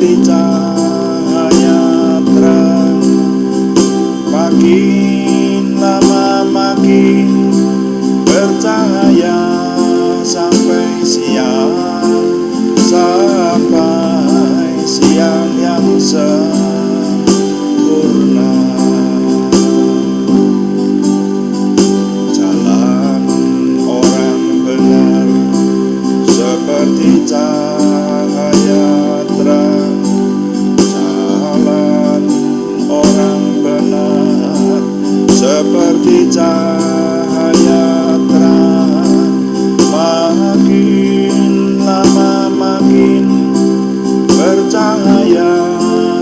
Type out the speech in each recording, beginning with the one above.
seperti cahaya terang, makin lama makin bercahaya sampai siang yang sempurna. Jalan orang benar seperti cahaya terang, jalan orang benar seperti cahaya terang, makin lama makin bercahaya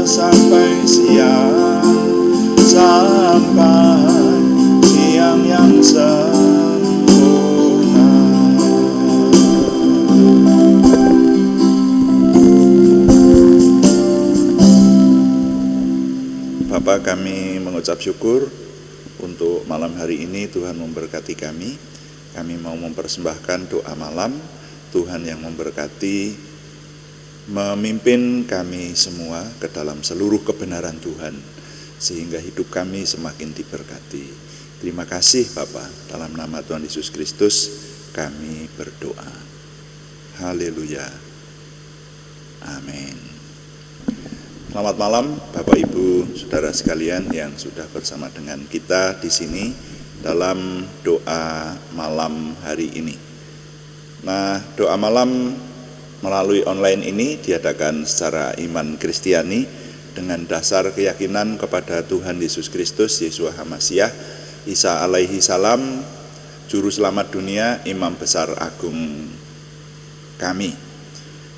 sampai siang yang sempurna. Bapa, kami mengucap syukur untuk malam hari ini. Tuhan memberkati kami. Kami mau mempersembahkan doa malam. Tuhan yang memberkati, memimpin kami semua ke dalam seluruh kebenaran Tuhan, sehingga hidup kami semakin diberkati. Terima kasih Bapa, dalam nama Tuhan Yesus Kristus kami berdoa. Haleluya. Amin. Selamat malam Bapak Ibu Saudara sekalian yang sudah bersama dengan kita di sini dalam doa malam hari ini. Nah, doa malam melalui online ini diadakan secara iman Kristiani dengan dasar keyakinan kepada Tuhan Yesus Kristus, Yeshua HaMasyiah, Isa alaihi salam, Juru Selamat dunia, Imam Besar Agung kami.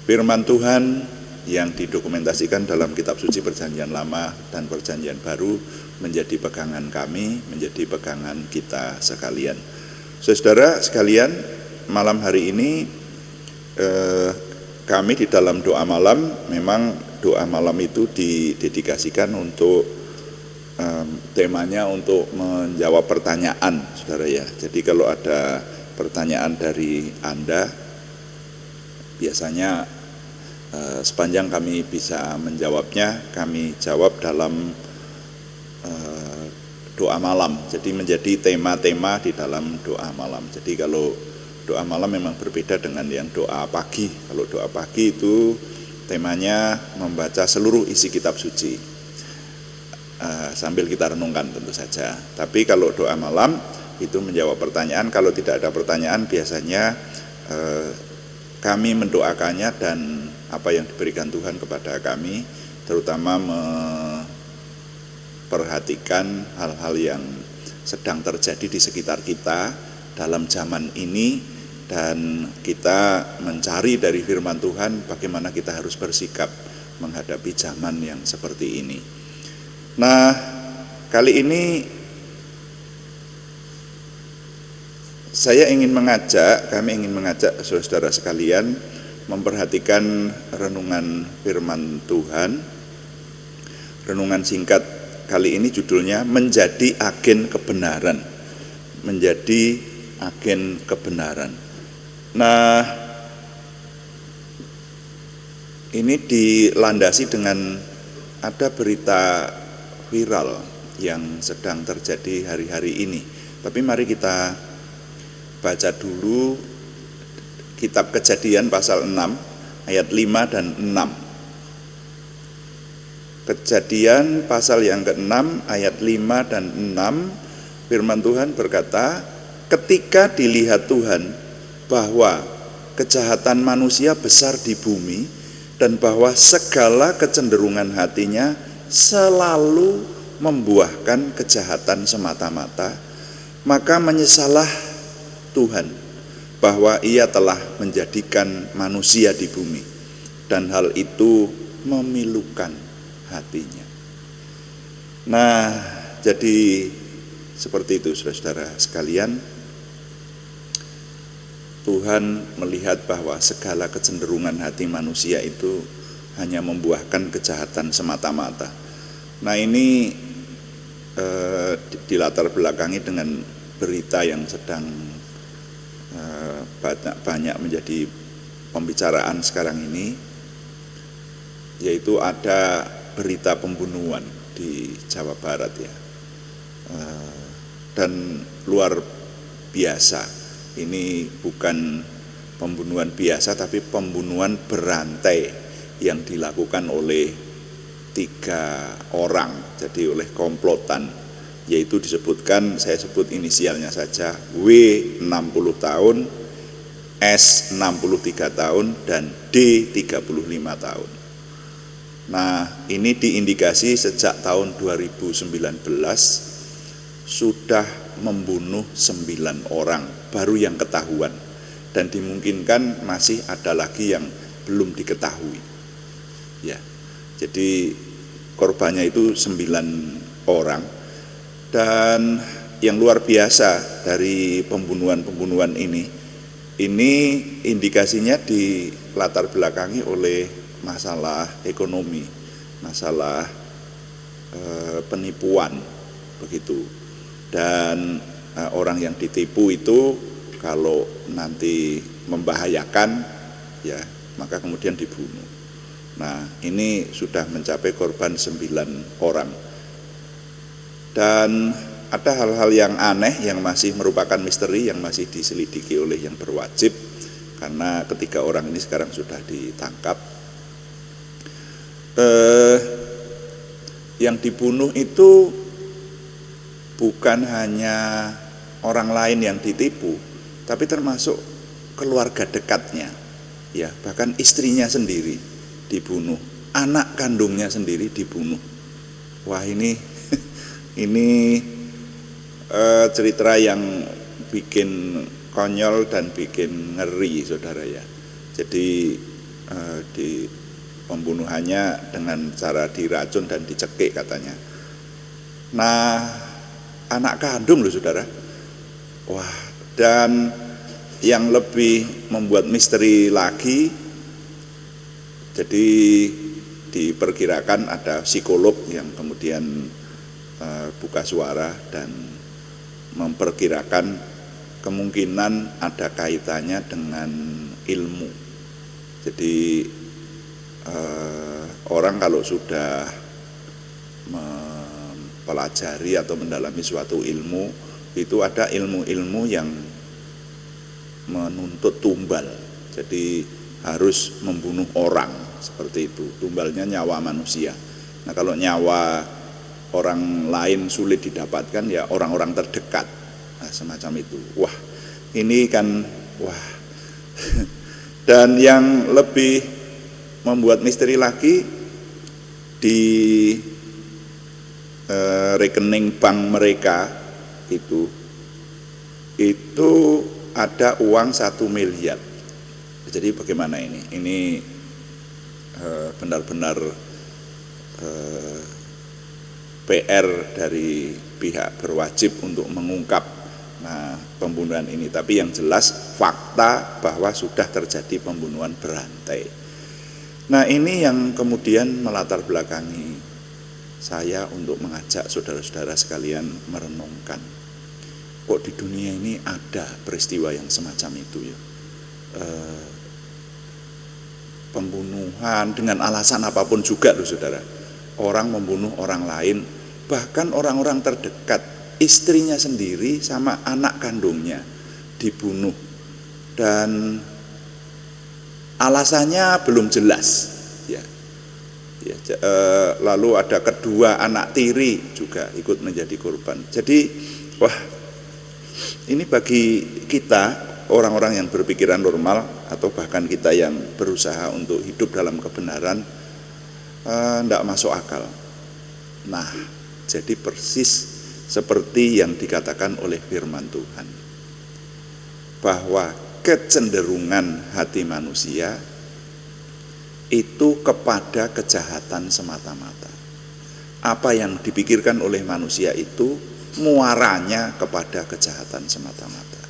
Firman Tuhan yang didokumentasikan dalam kitab suci Perjanjian Lama dan Perjanjian Baru menjadi pegangan kami, menjadi pegangan kita sekalian. Saudara sekalian, malam hari ini kami di dalam doa malam, memang doa malam itu didedikasikan untuk temanya untuk menjawab pertanyaan, saudara ya. Jadi kalau ada pertanyaan dari Anda, biasanya sepanjang kami bisa menjawabnya, kami jawab dalam doa malam. Jadi menjadi tema-tema di dalam doa malam. Jadi kalau doa malam memang berbeda dengan yang doa pagi. Kalau doa pagi itu temanya membaca seluruh isi kitab suci, sambil kita renungkan tentu saja. Tapi kalau doa malam itu menjawab pertanyaan. Kalau tidak ada pertanyaan, biasanya kami mendoakannya dan apa yang diberikan Tuhan kepada kami, terutama memperhatikan hal-hal yang sedang terjadi di sekitar kita dalam zaman ini, dan kita mencari dari firman Tuhan bagaimana kita harus bersikap menghadapi zaman yang seperti ini. Nah, kali ini kami ingin mengajak saudara sekalian memperhatikan renungan firman Tuhan. Renungan singkat kali ini judulnya Menjadi Agen Kebenaran. Menjadi Agen Kebenaran. Nah, ini dilandasi dengan ada berita viral yang sedang terjadi hari-hari ini. Tapi mari kita baca dulu kitab Kejadian pasal 6 ayat 5 dan 6. Kejadian pasal yang ke-6 ayat 5 dan 6, firman Tuhan berkata, ketika dilihat Tuhan bahwa kejahatan manusia besar di bumi dan bahwa segala kecenderungan hatinya selalu membuahkan kejahatan semata-mata, maka menyesallah Tuhan bahwa Ia telah menjadikan manusia di bumi, dan hal itu memilukan hatinya. Nah, jadi seperti itu saudara-saudara sekalian. Tuhan melihat bahwa segala kecenderungan hati manusia itu hanya membuahkan kejahatan semata-mata. Nah, ini dilatar belakangi dengan berita yang sedang banyak menjadi pembicaraan sekarang ini, yaitu ada berita pembunuhan di Jawa Barat ya, dan luar biasa. Ini bukan pembunuhan biasa, tapi pembunuhan berantai yang dilakukan oleh 3 orang, jadi oleh komplotan, yaitu disebutkan, saya sebut inisialnya saja, W 60 tahun, S 63 tahun, dan D 35 tahun. Nah, ini diindikasi sejak tahun 2019 sudah membunuh 9 orang, baru yang ketahuan, dan dimungkinkan masih ada lagi yang belum diketahui. Ya, jadi korbannya itu 9 orang, dan yang luar biasa dari pembunuhan-pembunuhan ini indikasinya dilatar belakangi oleh masalah ekonomi, masalah penipuan begitu. Dan orang yang ditipu itu kalau nanti membahayakan ya, maka kemudian dibunuh. Nah, ini sudah mencapai korban 9 orang. Dan ada hal-hal yang aneh yang masih merupakan misteri, yang masih diselidiki oleh yang berwajib, karena ketiga orang ini sekarang sudah ditangkap. Yang dibunuh itu bukan hanya orang lain yang ditipu, tapi termasuk keluarga dekatnya, ya, bahkan istrinya sendiri dibunuh, anak kandungnya sendiri dibunuh. Wah, ini cerita yang bikin konyol dan bikin ngeri, saudara ya. Jadi di pembunuhannya dengan cara diracun dan dicekik katanya. Nah, anak kandung loh, saudara. Wah, dan yang lebih membuat misteri lagi, jadi diperkirakan ada psikolog yang kemudian buka suara dan memperkirakan kemungkinan ada kaitannya dengan ilmu. Jadi orang kalau sudah mempelajari atau mendalami suatu ilmu, itu ada ilmu-ilmu yang menuntut tumbal. Jadi harus membunuh orang, seperti itu. Tumbalnya nyawa manusia. Nah, kalau nyawa orang lain sulit didapatkan, ya orang-orang terdekat, nah, semacam itu. Wah, ini kan wah. Dan yang lebih membuat misteri lagi, di rekening bank mereka itu ada uang 1 miliar. Jadi bagaimana ini? Ini benar-benar PR dari pihak berwajib untuk mengungkap pembunuhan ini. Tapi yang jelas fakta bahwa sudah terjadi pembunuhan berantai. Nah, ini yang kemudian melatar belakangi saya untuk mengajak saudara-saudara sekalian merenungkan, kok di dunia ini ada peristiwa yang semacam itu ya. Pembunuhan dengan alasan apapun juga loh, saudara. Orang membunuh orang lain, bahkan orang-orang terdekat, istrinya sendiri sama anak kandungnya dibunuh, dan alasannya belum jelas ya. Lalu ada kedua anak tiri juga ikut menjadi korban. Jadi wah, ini bagi kita orang-orang yang berpikiran normal, atau bahkan kita yang berusaha untuk hidup dalam kebenaran, tidak masuk akal. Nah, jadi persis seperti yang dikatakan oleh firman Tuhan, bahwa kecenderungan hati manusia itu kepada kejahatan semata-mata. Apa yang dipikirkan oleh manusia itu muaranya kepada kejahatan semata-mata.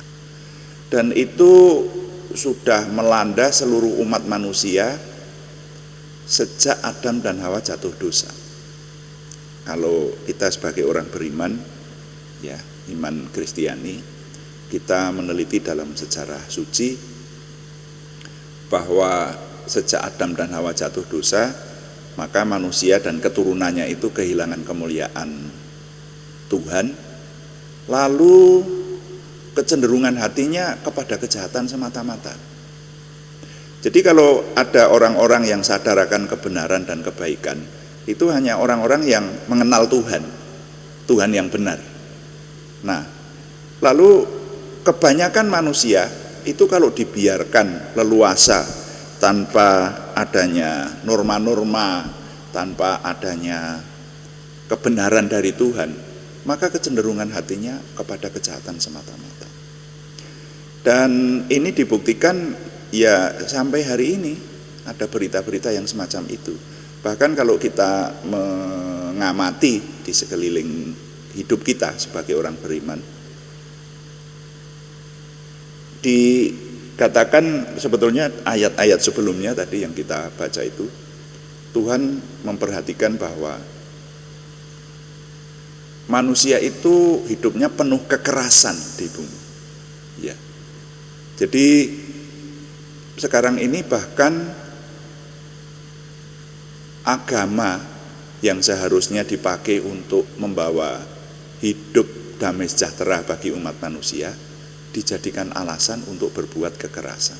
Dan itu sudah melanda seluruh umat manusia sejak Adam dan Hawa jatuh dosa. Kalau kita sebagai orang beriman, ya, iman Kristiani, kita meneliti dalam sejarah suci bahwa sejak Adam dan Hawa jatuh dosa, maka manusia dan keturunannya itu kehilangan kemuliaan Tuhan, lalu kecenderungan hatinya kepada kejahatan semata-mata. Jadi kalau ada orang-orang yang sadar akan kebenaran dan kebaikan, itu hanya orang-orang yang mengenal Tuhan, Tuhan yang benar. Nah, lalu kebanyakan manusia itu kalau dibiarkan leluasa tanpa adanya norma-norma, tanpa adanya kebenaran dari Tuhan, maka kecenderungan hatinya kepada kejahatan semata-mata. Dan ini dibuktikan ya sampai hari ini ada berita-berita yang semacam itu. Bahkan kalau kita mengamati di sekeliling hidup kita sebagai orang beriman, dikatakan sebetulnya ayat-ayat sebelumnya tadi yang kita baca itu, Tuhan memperhatikan bahwa manusia itu hidupnya penuh kekerasan di bumi. Ya. Jadi sekarang ini bahkan agama yang seharusnya dipakai untuk membawa hidup damai sejahtera bagi umat manusia dijadikan alasan untuk berbuat kekerasan.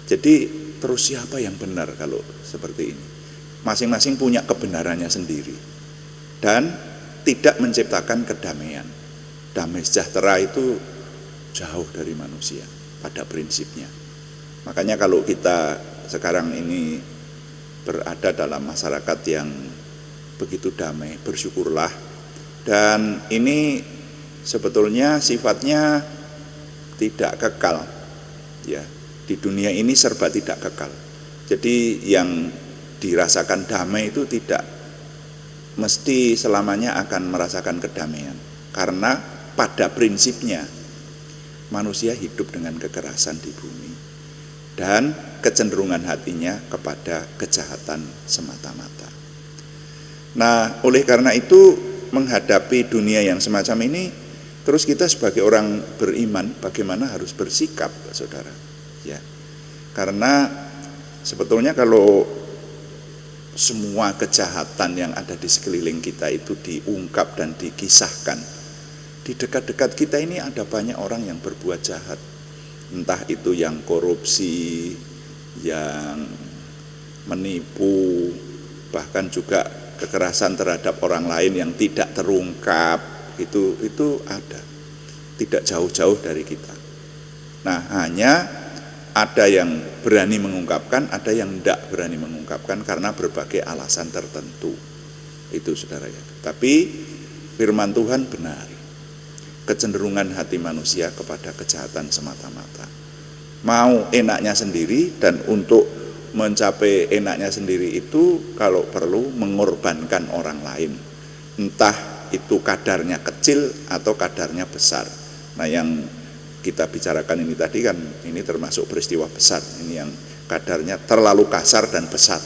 Jadi terus siapa yang benar kalau seperti ini? Masing-masing punya kebenarannya sendiri dan tidak menciptakan kedamaian. Damai sejahtera itu jauh dari manusia pada prinsipnya. Makanya kalau kita sekarang ini berada dalam masyarakat yang begitu damai, bersyukurlah. Dan ini sebetulnya sifatnya tidak kekal. Ya, di dunia ini serba tidak kekal. Jadi yang dirasakan damai itu tidak mesti selamanya akan merasakan kedamaian. Karena pada prinsipnya manusia hidup dengan kekerasan di bumi dan kecenderungan hatinya kepada kejahatan semata-mata. Nah, oleh karena itu menghadapi dunia yang semacam ini, terus kita sebagai orang beriman bagaimana harus bersikap, saudara? Ya, karena sebetulnya kalau semua kejahatan yang ada di sekeliling kita itu diungkap dan dikisahkan, di dekat-dekat kita ini ada banyak orang yang berbuat jahat. Entah itu yang korupsi, yang menipu, bahkan juga kekerasan terhadap orang lain yang tidak terungkap, itu ada. Tidak jauh-jauh dari kita. Nah, hanya ada yang berani mengungkapkan, ada yang tidak berani mengungkapkan karena berbagai alasan tertentu. Itu saudara ya. Tapi firman Tuhan benar. Kecenderungan hati manusia kepada kejahatan semata-mata. Mau enaknya sendiri, dan untuk mencapai enaknya sendiri itu kalau perlu mengorbankan orang lain. Entah itu kadarnya kecil atau kadarnya besar. Nah, yang kita bicarakan ini tadi kan ini termasuk peristiwa besar. Ini yang kadarnya terlalu kasar dan besar.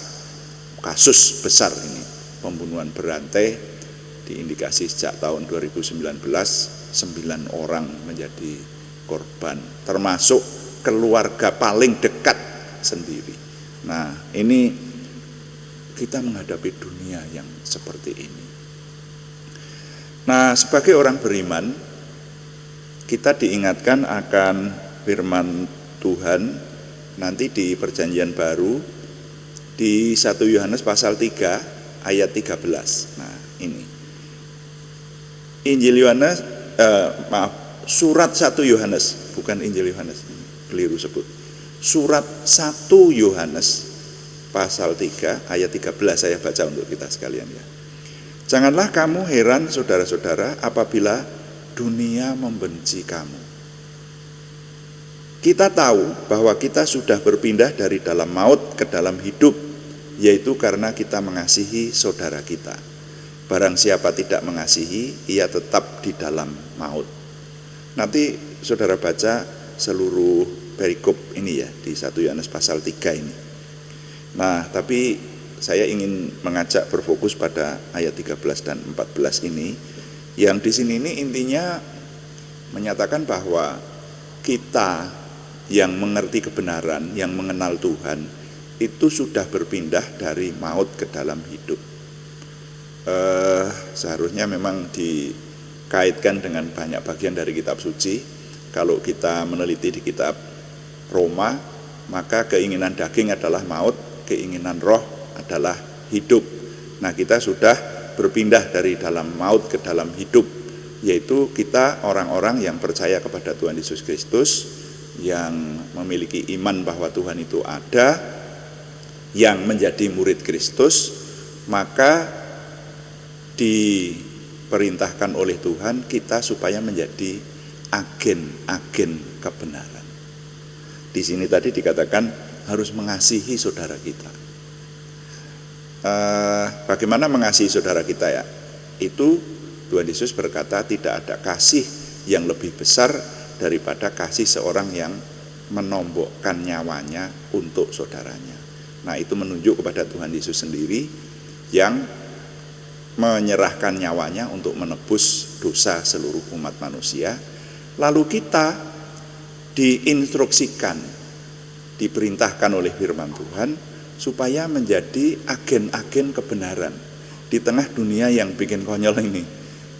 Kasus besar ini, pembunuhan berantai diindikasi sejak tahun 2019 9 orang menjadi korban, termasuk keluarga paling dekat sendiri. Nah, ini kita menghadapi dunia yang seperti ini. Nah, sebagai orang beriman, kita diingatkan akan firman Tuhan nanti di Perjanjian Baru di 1 Yohanes pasal 3 ayat 13. Nah, ini Injil Yohanes, surat 1 Yohanes, bukan Injil Yohanes, keliru sebut. Surat 1 Yohanes pasal 3 ayat 13 saya baca untuk kita sekalian ya. Janganlah kamu heran saudara-saudara apabila dunia membenci kamu. Kita tahu bahwa kita sudah berpindah dari dalam maut ke dalam hidup, yaitu karena kita mengasihi saudara kita. Barang siapa tidak mengasihi, ia tetap di dalam maut. Nanti saudara baca seluruh perikop ini ya di 1 Yohanes pasal 3 ini. Nah, tapi saya ingin mengajak berfokus pada ayat 13 dan 14 ini, yang di sini ini intinya menyatakan bahwa kita yang mengerti kebenaran, yang mengenal Tuhan, itu sudah berpindah dari maut ke dalam hidup. Seharusnya memang dikaitkan dengan banyak bagian dari kitab suci. Kalau kita meneliti di kitab Roma, maka keinginan daging adalah maut, keinginan roh adalah hidup. Nah, kita sudah berpindah dari dalam maut ke dalam hidup, yaitu kita orang-orang yang percaya kepada Tuhan Yesus Kristus, yang memiliki iman bahwa Tuhan itu ada, yang menjadi murid Kristus, maka diperintahkan oleh Tuhan kita supaya menjadi agen-agen kebenaran. Di sini tadi dikatakan harus mengasihi saudara kita. Bagaimana mengasihi saudara kita ya? Itu Tuhan Yesus berkata tidak ada kasih yang lebih besar daripada kasih seorang yang menombokkan nyawanya untuk saudaranya. Nah, itu menunjuk kepada Tuhan Yesus sendiri yang menyerahkan nyawanya untuk menebus dosa seluruh umat manusia. Lalu kita diinstruksikan, diperintahkan oleh firman Tuhan supaya menjadi agen-agen kebenaran di tengah dunia yang bikin konyol ini,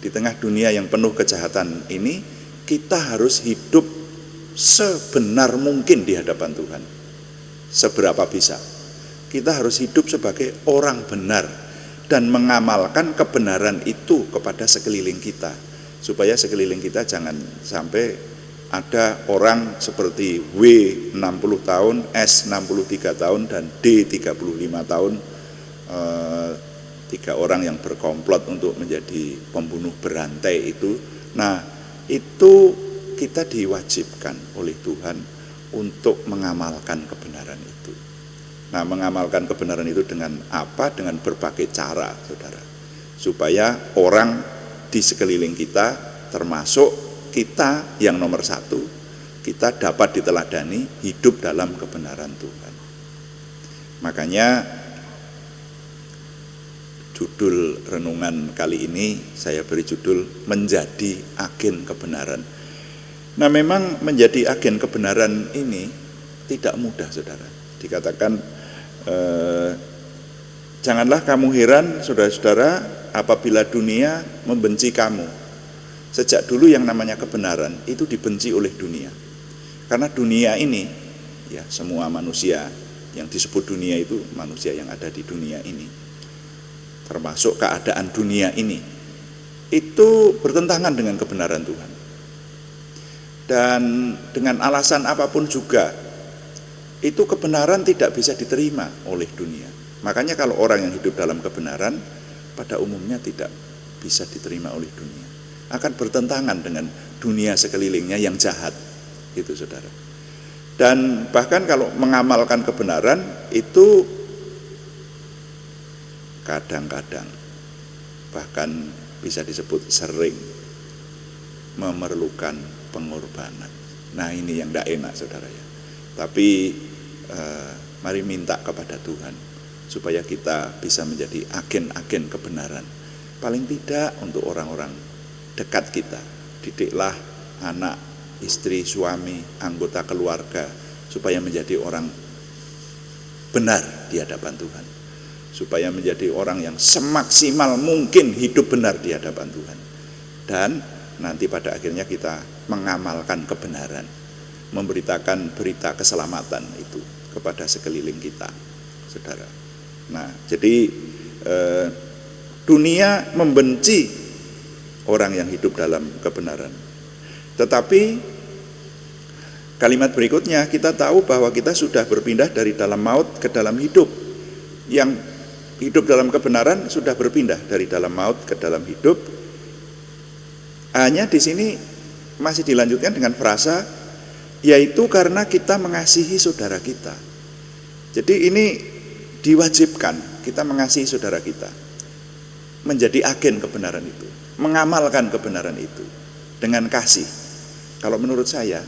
di tengah dunia yang penuh kejahatan ini. Kita harus hidup sebenar mungkin di hadapan Tuhan. Seberapa bisa kita harus hidup sebagai orang benar dan mengamalkan kebenaran itu kepada sekeliling kita, supaya sekeliling kita jangan sampai ada orang seperti W 60 tahun, S 63 tahun, dan D 35 tahun, 3 orang yang berkomplot untuk menjadi pembunuh berantai itu. Nah, itu kita diwajibkan oleh Tuhan untuk mengamalkan kebenaran itu. Nah, mengamalkan kebenaran itu dengan apa? Dengan berbagai cara, saudara, supaya orang di sekeliling kita, termasuk kita yang nomor satu, kita dapat diteladani hidup dalam kebenaran Tuhan. Makanya judul renungan kali ini saya beri judul menjadi agen kebenaran. Nah, memang menjadi agen kebenaran ini tidak mudah, saudara. Dikatakan janganlah kamu heran, saudara-saudara, apabila dunia membenci kamu. Sejak dulu yang namanya kebenaran itu dibenci oleh dunia. Karena dunia ini, ya, semua manusia yang disebut dunia itu manusia yang ada di dunia ini, termasuk keadaan dunia ini, itu bertentangan dengan kebenaran Tuhan. Dan dengan alasan apapun juga, itu kebenaran tidak bisa diterima oleh dunia. Makanya kalau orang yang hidup dalam kebenaran pada umumnya tidak bisa diterima oleh dunia, akan bertentangan dengan dunia sekelilingnya yang jahat, itu, saudara. Dan bahkan kalau mengamalkan kebenaran itu kadang-kadang, bahkan bisa disebut sering, memerlukan pengorbanan. Nah, ini yang tidak enak, saudara ya. Tapi mari minta kepada Tuhan supaya kita bisa menjadi agen-agen kebenaran. Paling tidak untuk orang-orang dekat kita. Didiklah anak, istri, suami, anggota keluarga supaya menjadi orang benar di hadapan Tuhan, supaya menjadi orang yang semaksimal mungkin hidup benar di hadapan Tuhan. Dan nanti pada akhirnya kita mengamalkan kebenaran, memberitakan berita keselamatan itu kepada sekeliling kita, saudara. Nah, jadi dunia membenci orang yang hidup dalam kebenaran. Tetapi kalimat berikutnya kita tahu bahwa kita sudah berpindah dari dalam maut ke dalam hidup. Yang hidup dalam kebenaran sudah berpindah dari dalam maut ke dalam hidup. Hanya di sini masih dilanjutkan dengan frasa, yaitu karena kita mengasihi saudara kita. Jadi ini diwajibkan kita mengasihi saudara kita, menjadi agen kebenaran itu, mengamalkan kebenaran itu dengan kasih. Kalau menurut saya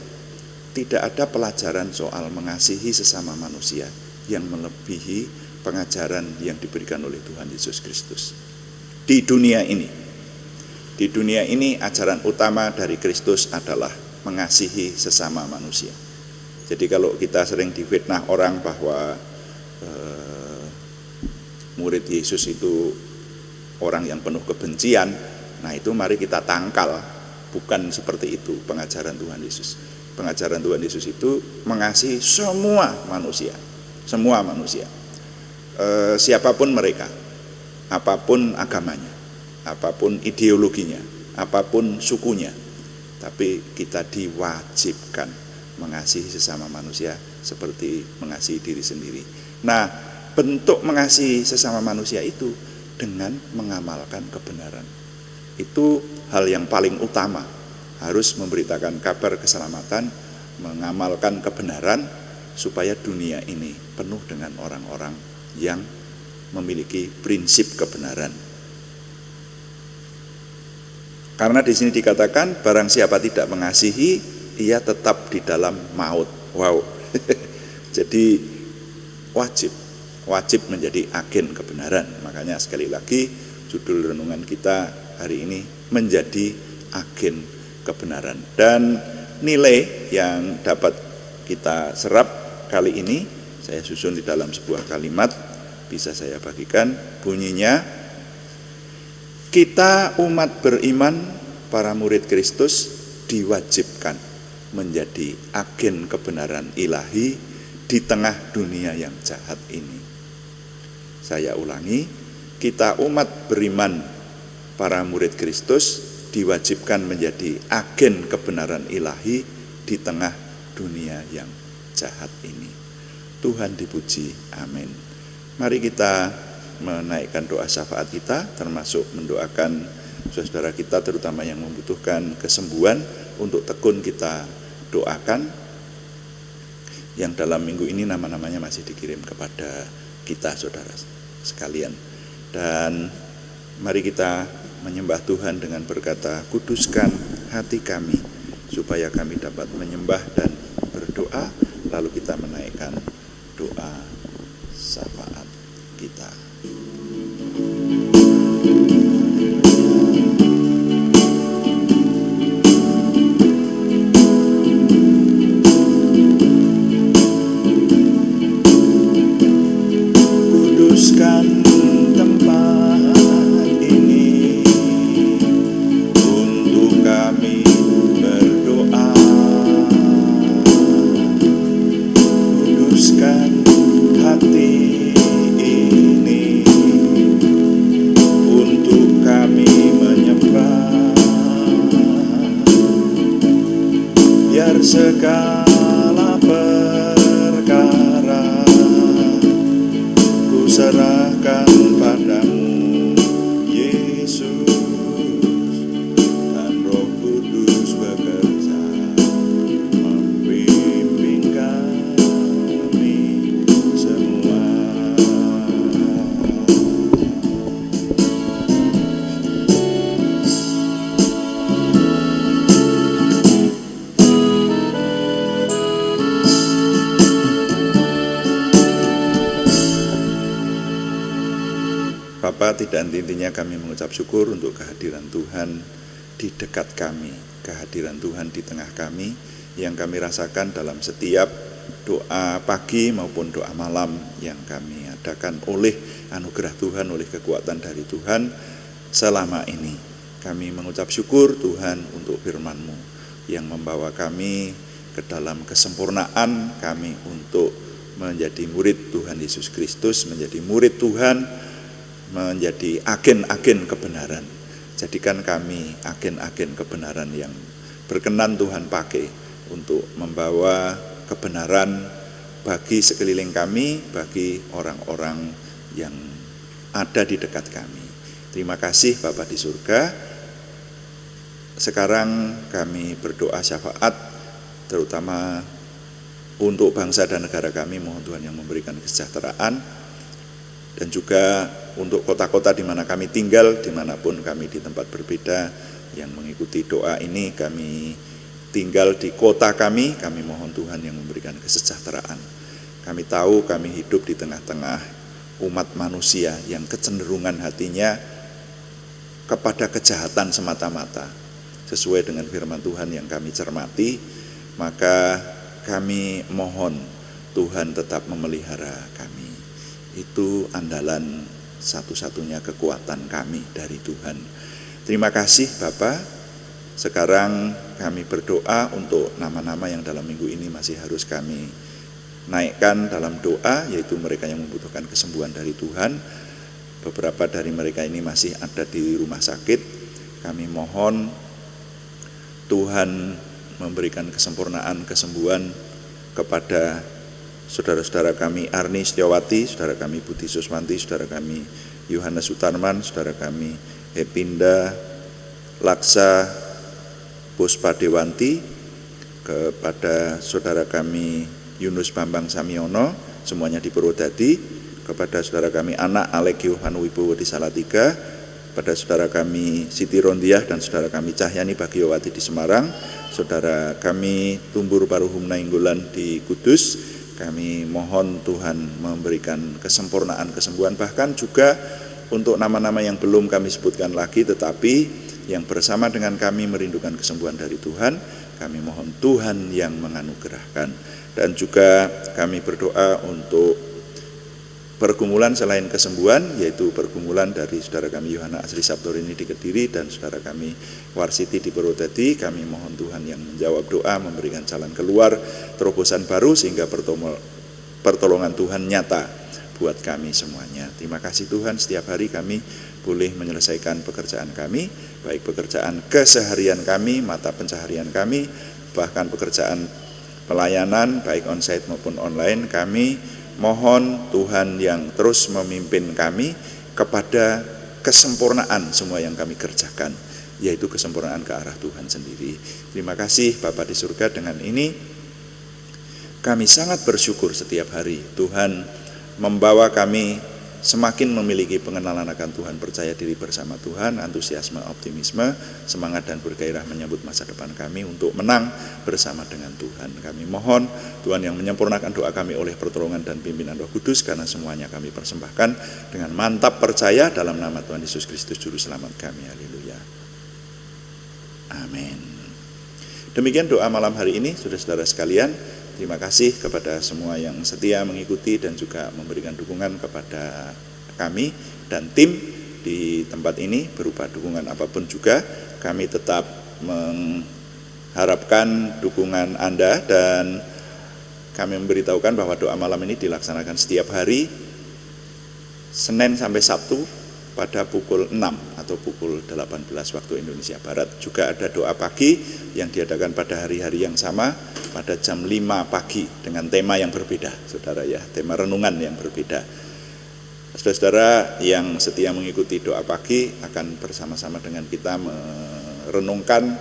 tidak ada pelajaran soal mengasihi sesama manusia yang melebihi pengajaran yang diberikan oleh Tuhan Yesus Kristus. Di dunia ini ajaran utama dari Kristus adalah mengasihi sesama manusia. Jadi kalau kita sering difitnah orang bahwa murid Yesus itu orang yang penuh kebencian, nah itu mari kita tangkal. Bukan seperti itu pengajaran Tuhan Yesus. Pengajaran Tuhan Yesus itu mengasihi semua manusia, siapapun mereka, apapun agamanya, apapun ideologinya, apapun sukunya, tapi kita diwajibkan mengasihi sesama manusia seperti mengasihi diri sendiri. Nah, bentuk mengasihi sesama manusia itu dengan mengamalkan kebenaran. Itu hal yang paling utama, harus memberitakan kabar keselamatan, mengamalkan kebenaran, supaya dunia ini penuh dengan orang-orang yang memiliki prinsip kebenaran. Karena di sini dikatakan barang siapa tidak mengasihi, ia tetap di dalam maut. Wow. Jadi wajib menjadi agen kebenaran. Makanya sekali lagi judul renungan kita hari ini menjadi agen kebenaran. Dan nilai yang dapat kita serap kali ini saya susun di dalam sebuah kalimat, bisa saya bagikan. Bunyinya, kita umat beriman, para murid Kristus diwajibkan menjadi agen kebenaran ilahi di tengah dunia yang jahat ini. Saya ulangi, kita umat beriman, para murid Kristus diwajibkan menjadi agen kebenaran ilahi di tengah dunia yang jahat ini. Tuhan dipuji, amin. Mari kita menaikkan doa syafaat kita, termasuk mendoakan saudara kita terutama yang membutuhkan kesembuhan. Untuk tekun kita doakan, yang dalam minggu ini nama-namanya masih dikirim kepada kita saudara sekalian. Dan mari kita menyembah Tuhan dengan berkata, kuduskan hati kami supaya kami dapat menyembah dan berdoa. Lalu kita menaikkan doa syafaat kita. Kuduskan tempat ini untuk kami berdoa. Kuduskan hati ini untuk kami menyembah. Biar segala perkara ku serahkan padamu, Yesus, dan Roh Kudus bekerja membimbing kami semua. Bapa, tidak henti-hentinya kami mengucap syukur untuk kehadiran Tuhan di dekat kami, kehadiran Tuhan di tengah kami, yang kami rasakan dalam setiap doa pagi maupun doa malam yang kami adakan oleh anugerah Tuhan, oleh kekuatan dari Tuhan selama ini. Kami mengucap syukur Tuhan untuk firman-Mu yang membawa kami ke dalam kesempurnaan kami untuk menjadi murid Tuhan Yesus Kristus, menjadi murid Tuhan, menjadi agen-agen kebenaran. Jadikan kami agen-agen kebenaran yang berkenan Tuhan pakai untuk membawa kebenaran bagi sekeliling kami, bagi orang-orang yang ada di dekat kami. Terima kasih Bapa di surga. Sekarang kami berdoa syafaat terutama untuk bangsa dan negara kami. Mohon Tuhan yang memberikan kesejahteraan, dan juga untuk kota-kota di mana kami tinggal, dimanapun kami di tempat berbeda yang mengikuti doa ini, kami tinggal di kota kami mohon Tuhan yang memberikan kesejahteraan. Kami tahu kami hidup di tengah-tengah umat manusia yang kecenderungan hatinya kepada kejahatan semata-mata. Sesuai dengan firman Tuhan yang kami cermati, maka kami mohon Tuhan tetap memelihara kami. Itu andalan satu-satunya kekuatan kami dari Tuhan. Terima kasih Bapa. Sekarang kami berdoa untuk nama-nama yang dalam minggu ini masih harus kami naikkan dalam doa, yaitu mereka yang membutuhkan kesembuhan dari Tuhan. Beberapa dari mereka ini masih ada di rumah sakit. Kami mohon Tuhan memberikan kesempurnaan kesembuhan kepada saudara-saudara kami Arni Setiawati, saudara kami Budi Suswanti, saudara kami Yohanes Sutarman, saudara kami Epinda Laksa Puspa Dewanti, kepada saudara kami Yunus Bambang Samiono, semuanya di Purwodadi, kepada saudara kami anak Alek Yohan Wibowo di Salatiga, pada saudara kami Siti Rondiah dan saudara kami Cahyani Bagiowati di Semarang, saudara kami Tumbur Paruhum Nainggolan di Kudus. Kami mohon Tuhan memberikan kesempurnaan kesembuhan, bahkan juga untuk nama-nama yang belum kami sebutkan lagi tetapi yang bersama dengan kami merindukan kesembuhan dari Tuhan, kami mohon Tuhan yang menganugerahkan. Dan juga kami berdoa untuk pergumulan selain kesembuhan, yaitu pergumulan dari saudara kami Yohana Asri Sabtorini di Kediri dan saudara kami Warsiti di Purwodadi. Kami mohon Tuhan yang menjawab doa, memberikan jalan keluar, terobosan baru, sehingga pertolongan Tuhan nyata buat kami semuanya. Terima kasih Tuhan, setiap hari kami boleh menyelesaikan pekerjaan kami, baik pekerjaan keseharian kami, mata pencaharian kami, bahkan pekerjaan pelayanan baik onsite maupun online. Kami mohon Tuhan yang terus memimpin kami kepada kesempurnaan semua yang kami kerjakan, yaitu kesempurnaan ke arah Tuhan sendiri. Terima kasih Bapa di surga, dengan ini kami sangat bersyukur setiap hari Tuhan membawa kami semakin memiliki pengenalan akan Tuhan, percaya diri bersama Tuhan, antusiasme, optimisme, semangat dan bergairah menyambut masa depan kami untuk menang bersama dengan Tuhan. Kami mohon Tuhan yang menyempurnakan doa kami oleh pertolongan dan pimpinan Roh Kudus, karena semuanya kami persembahkan dengan mantap percaya dalam nama Tuhan Yesus Kristus Juru Selamat kami. Haleluya. Amin. Demikian doa malam hari ini, saudara-saudara sekalian. Terima kasih kepada semua yang setia mengikuti dan juga memberikan dukungan kepada kami dan tim di tempat ini berupa dukungan apapun juga. Kami tetap mengharapkan dukungan Anda, dan kami memberitahukan bahwa doa malam ini dilaksanakan setiap hari Senin sampai Sabtu pada pukul 6 atau pukul 18 waktu Indonesia Barat. Juga ada doa pagi yang diadakan pada hari-hari yang sama pada jam 5 pagi dengan tema yang berbeda, saudara ya, tema renungan yang berbeda. Saudara-saudara yang setia mengikuti doa pagi akan bersama-sama dengan kita merenungkan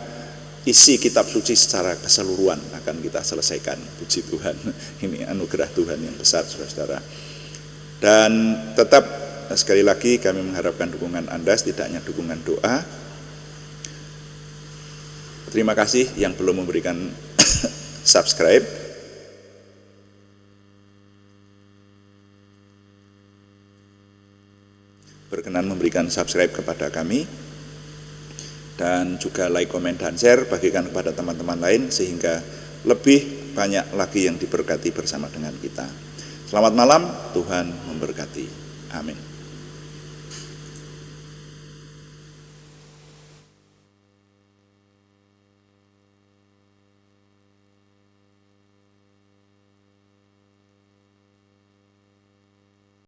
isi kitab suci secara keseluruhan, akan kita selesaikan. Puji Tuhan, ini anugerah Tuhan yang besar, saudara-saudara. Dan tetap sekali lagi kami mengharapkan dukungan Anda, setidaknya dukungan doa. Terima kasih yang belum memberikan subscribe. Berkenan memberikan subscribe kepada kami. Dan juga like, komen, dan share, bagikan kepada teman-teman lain sehingga lebih banyak lagi yang diberkati bersama dengan kita. Selamat malam, Tuhan memberkati. Amin.